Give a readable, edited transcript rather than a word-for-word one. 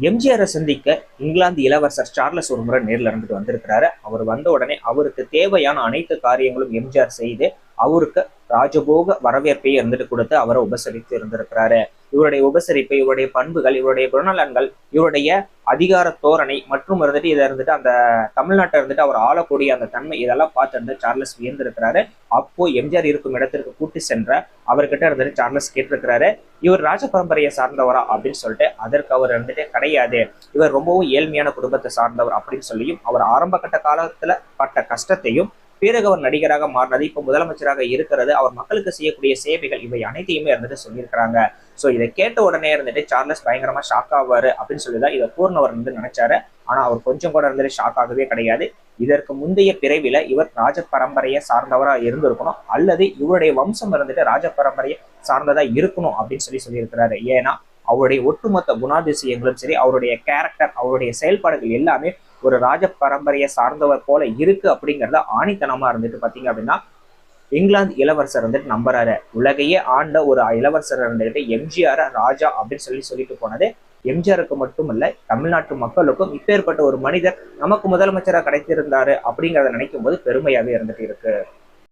எம்ஜிஆரை சந்திக்க இங்கிலாந்து இளவரசர் சார்லஸ் ஒரு முறை நேரில் இருந்துட்டு வந்திருக்கிறாரு. அவர் வந்த உடனே அவருக்கு தேவையான அனைத்து காரியங்களும் எம்ஜிஆர் செய்து அவருக்கு ராஜபோக வரவேற்பை இருந்துட்டு கொடுத்து அவரை உபசரித்து இருந்திருக்கிறாரு. இவருடைய உபசரிப்பு, இவருடைய பண்புகள், இவருடைய குணநலன்கள், இவருடைய அதிகார தோரணை மற்றும் இருந்துட்டு இதை இருந்துட்டு அந்த தமிழ்நாட்டை இருந்துட்டு அவர் ஆளக்கூடிய அந்த தன்மை இதெல்லாம் பார்த்து சார்லஸ் வியந்திருக்கிறாரு. அப்போ எம்ஜிஆர் இருக்கும் இடத்திற்கு கூட்டி சென்ற அவர்கிட்ட இருந்துட்டு சார்லஸ் கேட்டிருக்கிறாரு, இவர் ராஜ பரம்பரையை சார்ந்தவரா அப்படின்னு சொல்லிட்டு. அதற்கு அவர் இருந்துட்டு கிடையாது, இவர் ரொம்பவும் ஏழ்மையான குடும்பத்தை சார்ந்தவர் அப்படின்னு சொல்லியும் அவர் ஆரம்ப கட்ட காலத்துல பட்ட கஷ்டத்தையும் பிறகு அவர் நடிகராக மாறினது, இப்ப முதலமைச்சராக இருக்கிறது, அவர் மக்களுக்கு செய்யக்கூடிய சேவைகள் இவை அனைத்தையுமே இருந்துட்டு சொல்லியிருக்கிறாங்க. சோ இதை கேட்ட உடனே இருந்துட்டு சார்லஸ் பயங்கரமா ஷாக் ஆவாரு அப்படின்னு சொல்லிதான் இதை பூர்ணவர் நினைச்சாரு. ஆனா அவர் கொஞ்சம் கூட இருந்துட்டு ஷாக் ஆகவே கிடையாது. இதற்கு முந்தைய பிறவில இவர் ராஜ பரம்பரையை சார்ந்தவரா இருந்திருக்கணும், அல்லது இவருடைய வம்சம் இருந்துட்டு ராஜ பரம்பரையை சார்ந்ததா இருக்கணும் அப்படின்னு சொல்லியிருக்கிறாரு. ஏன்னா அவருடைய ஒட்டுமொத்த குணாதிசயங்களும் சரி, அவருடைய கேரக்டர், அவருடைய செயல்பாடுகள் எல்லாமே ஒரு ராஜ பரம்பரையை சார்ந்தவர் போல இருக்கு அப்படிங்கிறத ஆணித்தனமா இருந்துட்டு பாத்தீங்க அப்படின்னா இங்கிலாந்து இளவரசர் வந்துட்டு நம்புறாரு. உலகையே ஆண்ட ஒரு இளவரசர் இருந்துகிட்டு எம்ஜிஆர் ராஜா அப்படின்னு சொல்லிட்டு போனது எம்ஜிஆருக்கு மட்டும் இல்ல, தமிழ்நாட்டு மக்களுக்கும் இப்பேற்பட்ட ஒரு மனிதர் நமக்கு முதலமைச்சராக கிடைத்திருந்தாரு அப்படிங்கிறத நினைக்கும் போது பெருமையாவே இருந்துட்டு இருக்கு.